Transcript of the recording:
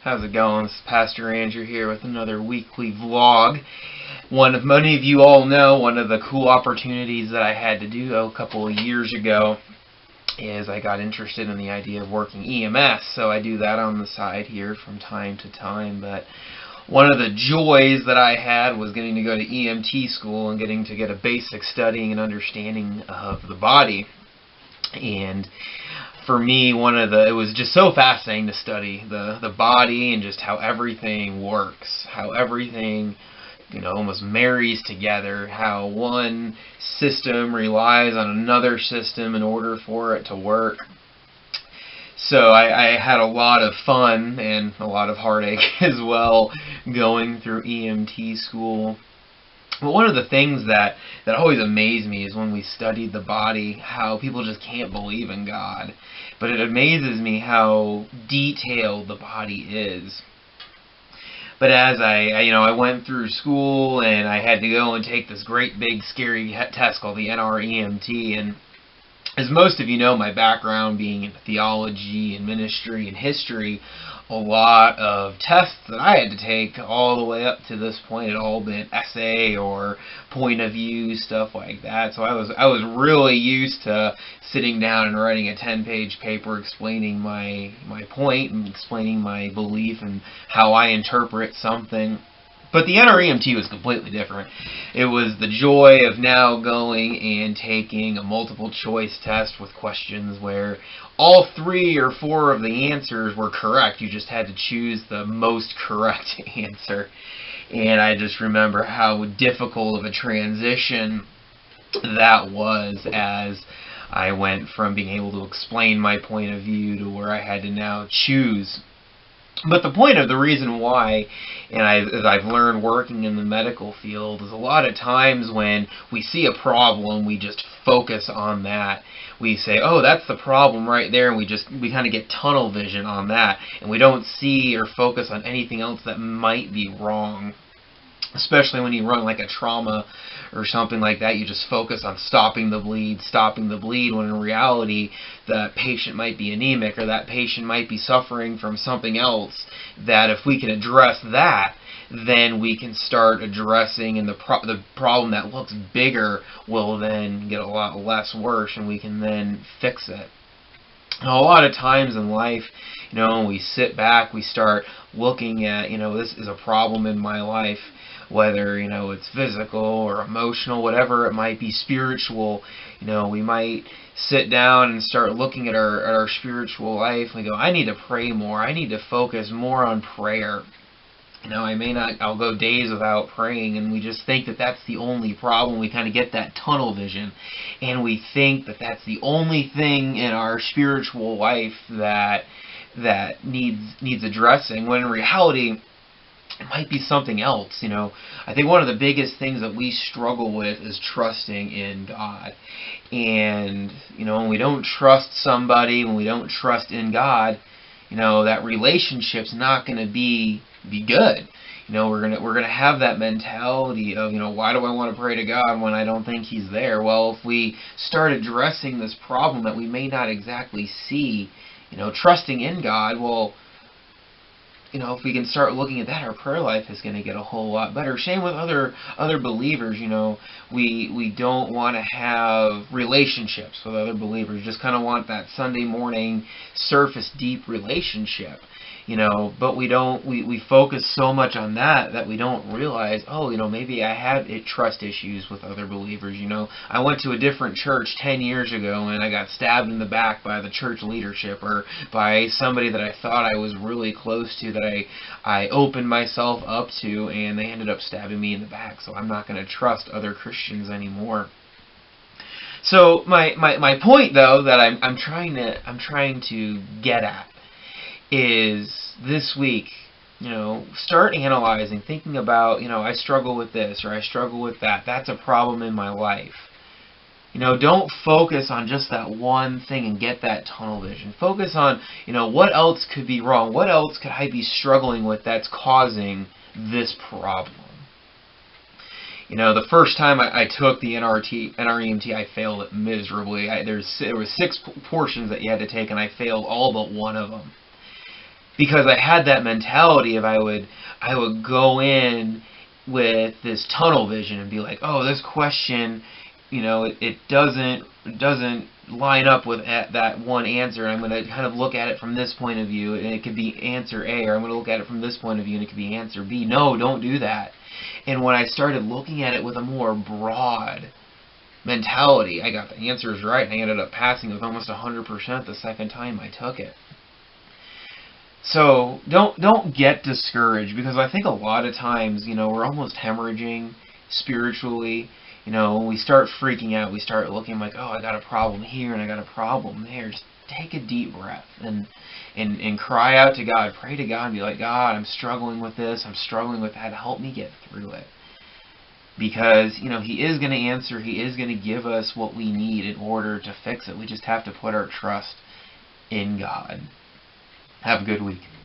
How's it going? This is Pastor Andrew here with another weekly vlog. Many of you all know, one of the cool opportunities that I had to do a couple of years ago is I got interested in the idea of working EMS, so I do that on the side here from time to time. But one of the joys that I had was getting to go to EMT school and getting to get a basic studying and understanding of the body. And for me, it was just so fascinating to study the body and just how everything works, how everything, almost marries together, how one system relies on another system in order for it to work. So I had a lot of fun and a lot of heartache as well going through EMT school. But one of the things that always amazed me is when we studied the body, how people just can't believe in God. But it amazes me how detailed the body is. But as I went through school and I had to go and take this great big scary test called the NREMT, and as most of you know, my background being in theology and ministry and history, a lot of tests that I had to take all the way up to this point had all been essay or point of view, stuff like that. So I was really used to sitting down and writing a 10-page paper explaining my point and explaining my belief and how I interpret something. But the NREMT was completely different. It was the joy of now going and taking a multiple choice test with questions where all 3 or 4 of the answers were correct. You just had to choose the most correct answer. And I just remember how difficult of a transition that was as I went from being able to explain my point of view to where I had to now choose. But the reason why, and as I've learned working in the medical field, is a lot of times when we see a problem, we just focus on that. We say, oh, that's the problem right there, and we kind of get tunnel vision on that, and we don't see or focus on anything else that might be wrong. Especially when you run like a trauma or something like that, you just focus on stopping the bleed, when in reality that patient might be anemic or that patient might be suffering from something else, that if we can address that, then we can start addressing, and the problem that looks bigger will then get a lot less worse, and we can then fix it. Now, a lot of times in life, when we sit back, we start looking at, this is a problem in my life, whether, it's physical or emotional, whatever it might be, spiritual. We might sit down and start looking at our spiritual life, and we go, I need to pray more. I need to focus more on prayer. I'll go days without praying, and we just think that that's the only problem. We kind of get that tunnel vision, and we think that that's the only thing in our spiritual life that needs addressing, when in reality, it might be something else. I think one of the biggest things that we struggle with is trusting in God. And, when we don't trust somebody, when we don't trust in God, that relationship's not going to be good. We're gonna have that mentality of, why do I want to pray to God when I don't think He's there? Well, if we start addressing this problem that we may not exactly see, trusting in God, well, if we can start looking at that, our prayer life is going to get a whole lot better. Same with other believers. We don't want to have relationships with other believers. Just kind of want that Sunday morning surface deep relationship. But we focus so much on that we don't realize, maybe I have trust issues with other believers. I went to a different church 10 years ago and I got stabbed in the back by the church leadership or by somebody that I thought I was really close to, that I opened myself up to, and they ended up stabbing me in the back. So I'm not going to trust other Christians anymore. So my point, though, that I'm trying to get at is this week, start analyzing, thinking about, I struggle with this or I struggle with that. That's a problem in my life. Don't focus on just that one thing and get that tunnel vision. Focus on, what else could be wrong? What else could I be struggling with that's causing this problem? The first time I took the NREMT, I failed it miserably. There were 6 portions that you had to take, and I failed all but one of them. because I had that mentality of I would go in with this tunnel vision and be like, oh, this question, it doesn't line up with that one answer, and I'm going to kind of look at it from this point of view, and it could be answer A, or I'm going to look at it from this point of view, and it could be answer B. No, don't do that. And when I started looking at it with a more broad mentality, I got the answers right, and I ended up passing with almost 100% the second time I took it. So don't get discouraged, because I think a lot of times, we're almost hemorrhaging spiritually. When we start freaking out, we start looking like, oh, I got a problem here and I got a problem there. Just take a deep breath and cry out to God. Pray to God and be like, God, I'm struggling with this. I'm struggling with that. Help me get through it. Because, He is going to answer. He is going to give us what we need in order to fix it. We just have to put our trust in God. Have a good week.